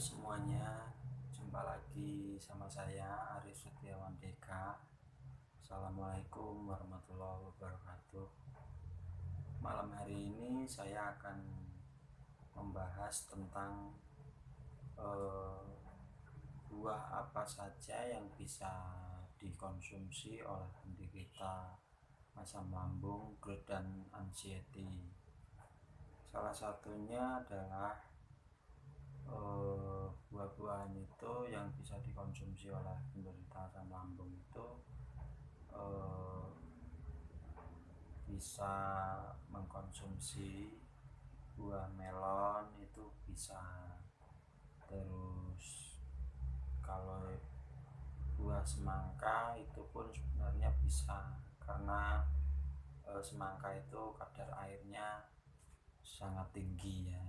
semuanya, jumpa lagi sama saya Arif Setiawan Deka. Assalamualaikum warahmatullahi wabarakatuh. Malam hari ini saya akan membahas tentang buah apa saja yang bisa dikonsumsi oleh penderita asam lambung, GERD dan anxiety. Salah satunya adalah buah-buahan itu yang bisa dikonsumsi oleh penderita asam lambung itu bisa mengkonsumsi buah melon itu bisa, terus kalau buah semangka itu pun sebenarnya bisa, karena semangka itu kadar airnya sangat tinggi ya,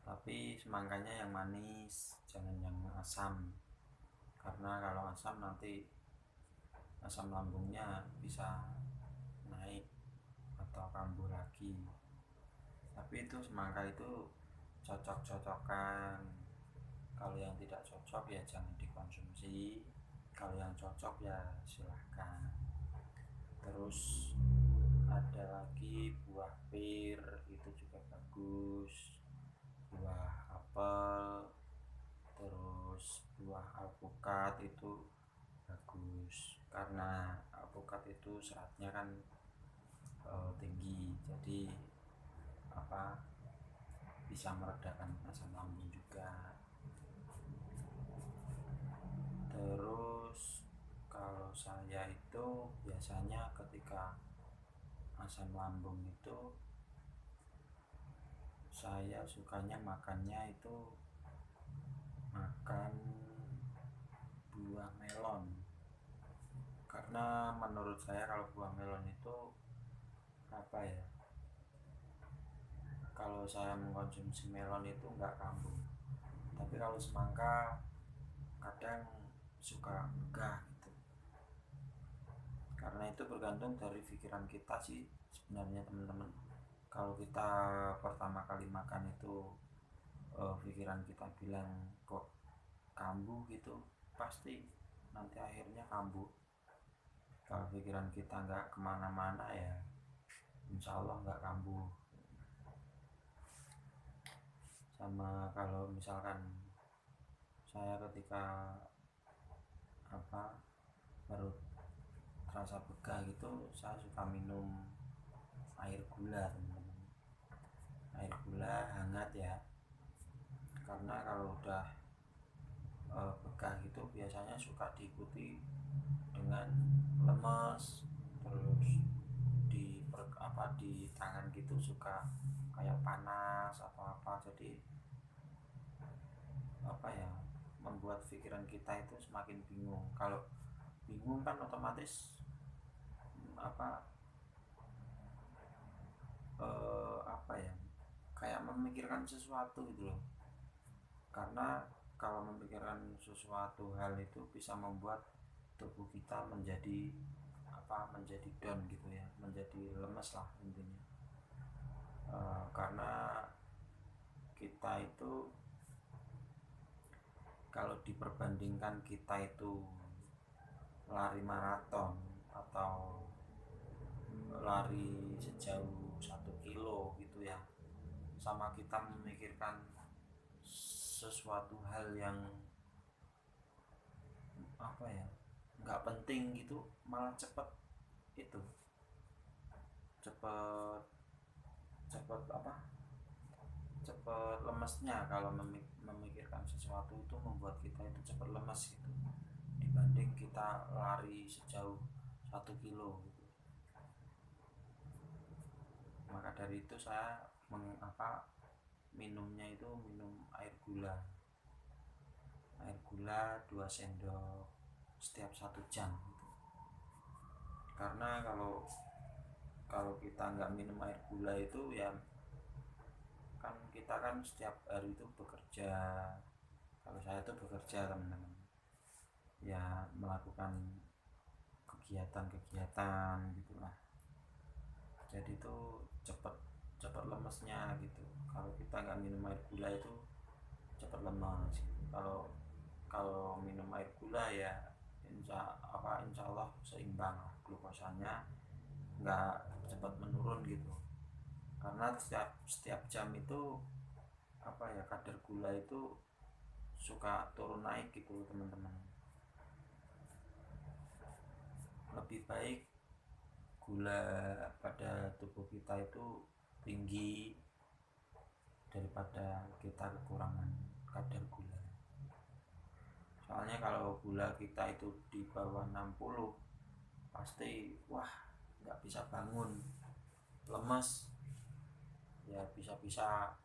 tapi semangkanya yang manis, jangan yang asam, karena kalau asam nanti asam lambungnya bisa naik atau kambuh lagi. Tapi itu semangka itu cocok-cocokan, kalau yang tidak cocok ya jangan dikonsumsi, kalau yang cocok ya silahkan. Terus ada lagi buah pir, itu juga bagus, buah apel, terus buah alpukat itu bagus, karena alpukat itu seratnya kan tinggi, jadi bisa meredakan asam lambung juga. Terus kalau saya itu biasanya ketika asam lambung itu saya sukanya makannya itu makan buah melon, karena menurut saya kalau buah melon itu kalau saya mengkonsumsi melon itu nggak kambuh, tapi kalau semangka kadang suka begah gitu. Karena itu bergantung dari pikiran kita sih sebenarnya teman-teman. Kalau kita pertama kali makan itu pikiran kita bilang kok kambuh gitu, pasti nanti akhirnya kambuh. Kalau pikiran kita nggak kemana-mana ya insya Allah nggak kambuh. Sama kalau misalkan saya ketika perut terasa begah gitu, saya suka minum air gula teman-teman, air gula hangat ya, karena kalau udah begah gitu biasanya suka diikuti dengan lemas, terus di tangan gitu suka kayak panas atau apa, jadi membuat pikiran kita itu semakin bingung. Kalau bingung kan otomatis kayak memikirkan sesuatu gitu loh, karena kalau memikirkan sesuatu hal itu bisa membuat tubuh kita menjadi down gitu ya, menjadi lemes lah intinya. Karena kita itu kalau diperbandingkan kita itu lari maraton atau lari sejauh 1 kilo gitu ya, sama kita memikirkan sesuatu hal yang nggak penting gitu, malah cepet cepet lemesnya. Kalau memikirkan sesuatu itu membuat kita itu cepet lemes gitu, dibanding kita lari sejauh 1 kilo gitu. Maka dari itu saya minumnya itu minum air gula 2 sendok setiap 1 jam gitu. Karena kalau kita nggak minum air gula itu ya kan kita kan setiap hari itu bekerja, kalau saya itu bekerja teman-teman ya, melakukan kegiatan-kegiatan gitulah, jadi itu cepet lemesnya gitu. Kalau kita nggak minum air gula itu cepat lemas. Kalau kalau minum air gula ya insya Allah seimbang lah glukosanya, nggak cepat menurun gitu. Karena setiap jam itu apa ya, kadar gula itu suka turun naik gitu teman-teman. Lebih baik gula pada tubuh kita itu tinggi daripada kita kekurangan kadar gula. Soalnya kalau gula kita itu di bawah 60 pasti wah nggak bisa bangun, lemes ya, bisa-bisa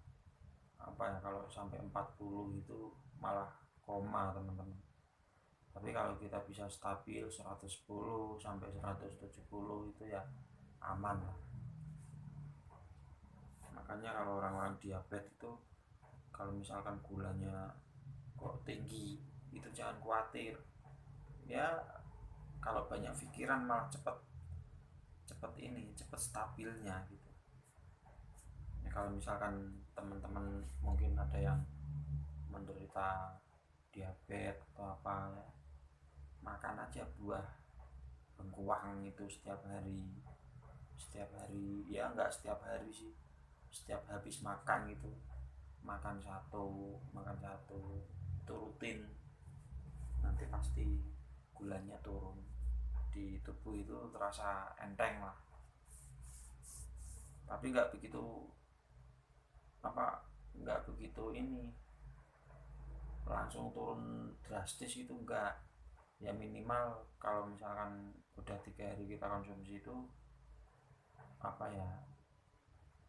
apa ya, kalau sampai 40 itu malah koma teman-teman. Tapi kalau kita bisa stabil 110 sampai 170 itu ya aman lah. Makanya kalau orang-orang diabetes itu kalau misalkan gulanya kok tinggi itu jangan khawatir ya, kalau banyak pikiran malah cepet cepet stabilnya gitu ya. Kalau misalkan teman-teman mungkin ada yang menderita diabetes atau apa ya, makan aja buah bengkuang itu setiap hari ya, enggak setiap hari sih, setiap habis makan gitu makan satu itu rutin, nanti pasti gulanya turun di tubuh itu terasa enteng lah. Tapi nggak begitu ini langsung turun drastis itu enggak ya. Minimal kalau misalkan udah 3 hari kita konsumsi itu apa ya,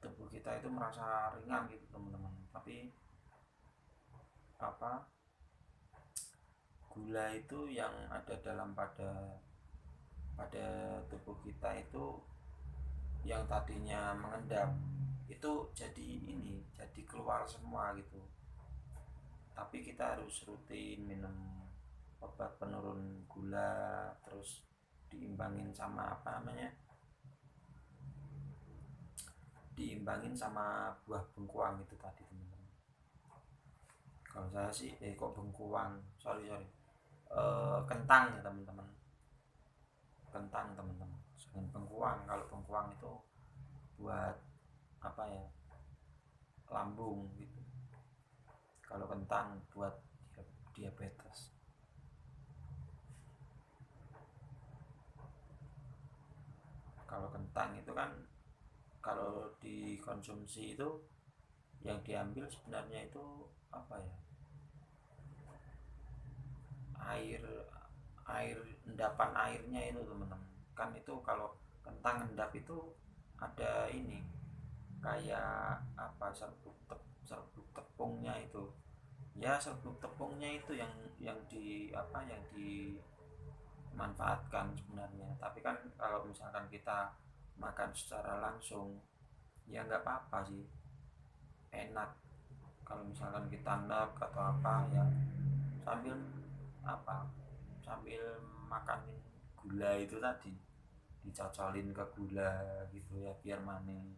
tubuh kita itu merasa ringan gitu teman-teman. Tapi apa, gula itu yang ada pada tubuh kita itu yang tadinya mengendap itu jadi keluar semua gitu. Tapi kita harus rutin minum obat penurun gula, terus diimbangin sama diimbangin sama buah bengkuang itu tadi teman-teman. Kalau saya sih kok bengkuang, sorry kentang ya teman-teman, kentang teman-teman, jangan bengkuang. Kalau bengkuang itu buat apa ya, lambung gitu. Kalau kentang buat diabetes. Kalau kentang itu kan kalau dikonsumsi itu yang diambil sebenarnya itu apa ya, air air endapan airnya itu teman-teman. Kan itu kalau kentang endap itu ada ini kayak apa, serbuk tepungnya itu ya, serbuk tepungnya itu yang dimanfaatkan sebenarnya. Tapi kan kalau misalkan kita makan secara langsung ya nggak apa-apa sih, enak. Kalau misalkan kita nek atau apa ya, sambil apa, sambil makan gula itu tadi, dicocolin ke gula gitu ya biar manis.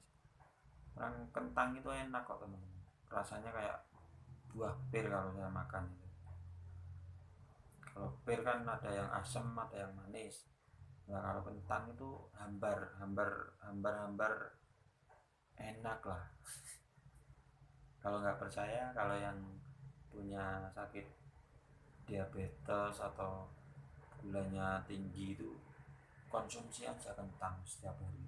Orang kentang itu enak kok teman-teman, rasanya kayak buah pir kalau saya makan itu. Kalau pir kan ada yang asam ada yang manis, nah kalau kentang itu hambar hambar hambar hambar, enak lah. Kalau nggak percaya, kalau yang punya sakit diabetes atau gulanya tinggi itu konsumsi aja kentang setiap hari.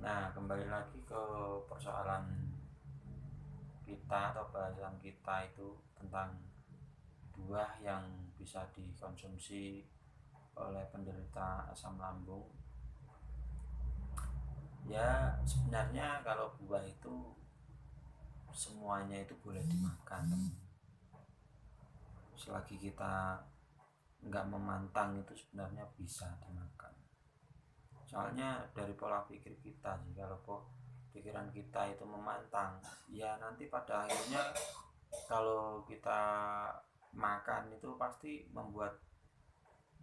Nah kembali lagi ke persoalan kita atau bahasan kita itu tentang buah yang bisa dikonsumsi oleh penderita asam lambung. Ya sebenarnya kalau buah itu semuanya itu boleh dimakan, selagi kita nggak memantang itu sebenarnya bisa dimakan. Soalnya dari pola pikir kita sih, kalau pikiran kita itu memantang ya, nanti pada akhirnya kalau kita makan itu pasti membuat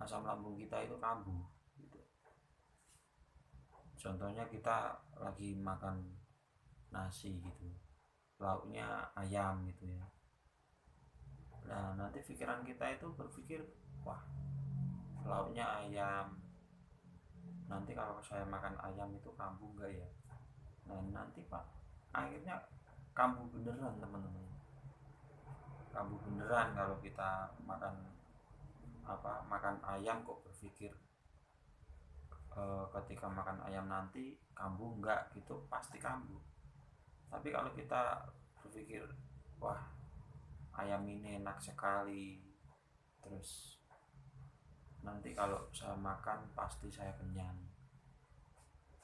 asam lambung kita itu kambuh gitu. Contohnya kita lagi makan nasi gitu, lauknya ayam gitu ya. Nah nanti pikiran kita itu berpikir, wah lauknya ayam, nanti kalau saya makan ayam itu kambuh enggak ya. Nah nanti pak, akhirnya kambuh beneran teman-teman, kambuh beneran kalau kita makan ayam kok berpikir ketika makan ayam nanti kambuh enggak gitu, pasti kambuh. Tapi kalau kita berpikir, wah ayam ini enak sekali, terus nanti kalau saya makan pasti saya kenyang,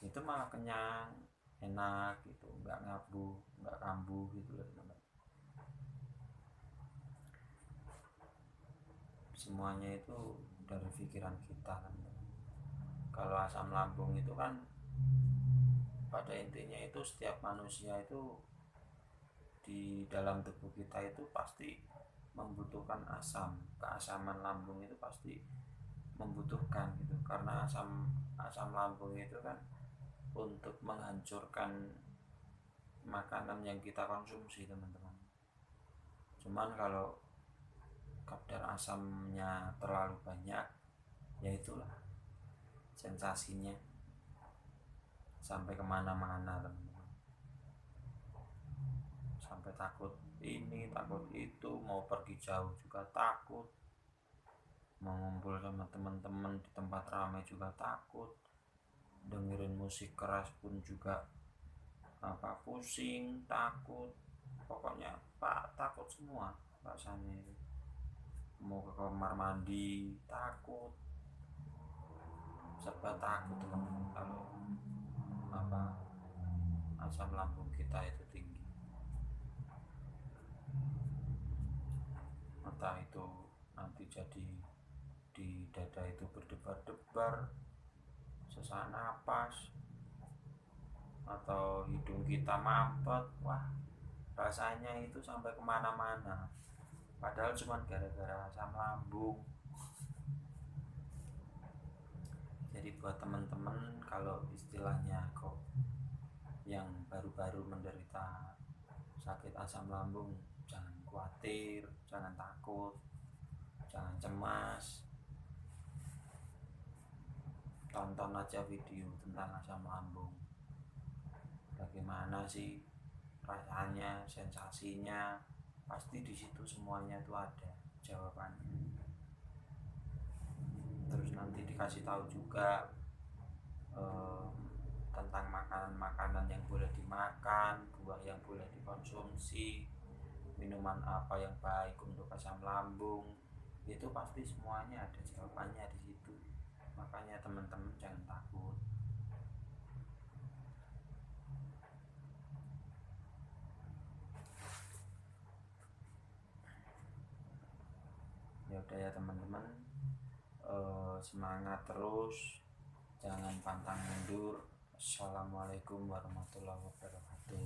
itu malah kenyang, enak gitu, nggak ngabuh, nggak kambuh gitu loh teman-teman. Semuanya itu dari pikiran kita teman-teman. Kalau asam lambung itu kan pada intinya itu setiap manusia itu di dalam tubuh kita itu pasti membutuhkan asam, keasaman lambung itu pasti membutuhkan gitu, karena asam asam lambung itu kan untuk menghancurkan makanan yang kita konsumsi teman-teman. Cuman kalau kadar asamnya terlalu banyak, ya itulah sensasinya sampai kemana-mana teman-teman, sampai takut ini takut itu, mau pergi jauh juga takut, mau ngumpul sama teman-teman di tempat ramai juga takut, dengerin musik keras pun juga pusing, takut, pokoknya pak takut semua rasanya. Mau ke kamar mandi takut, serba takut teman-teman kalau asam lambung kita itu tinggi. Entah itu nanti jadi di dada itu berdebar-debar, sesak napas, atau hidung kita mampet, wah rasanya itu sampai kemana-mana, padahal cuma gara-gara asam lambung. Jadi buat teman-teman kalau istilahnya kok yang baru-baru menderita sakit asam lambung, jangan khawatir, jangan takut, jangan cemas. Tonton aja video tentang asam lambung, bagaimana sih rasanya, sensasinya, pasti di situ semuanya itu ada jawabannya. Terus nanti dikasih tahu juga tentang makanan-makanan yang boleh dimakan, buah yang boleh dikonsumsi, minuman apa yang baik untuk asam lambung, itu pasti semuanya ada jawabannya di situ. Makanya teman-teman jangan takut. Ya udah ya teman-teman, semangat terus, jangan pantang mundur. Assalamualaikum warahmatullahi wabarakatuh.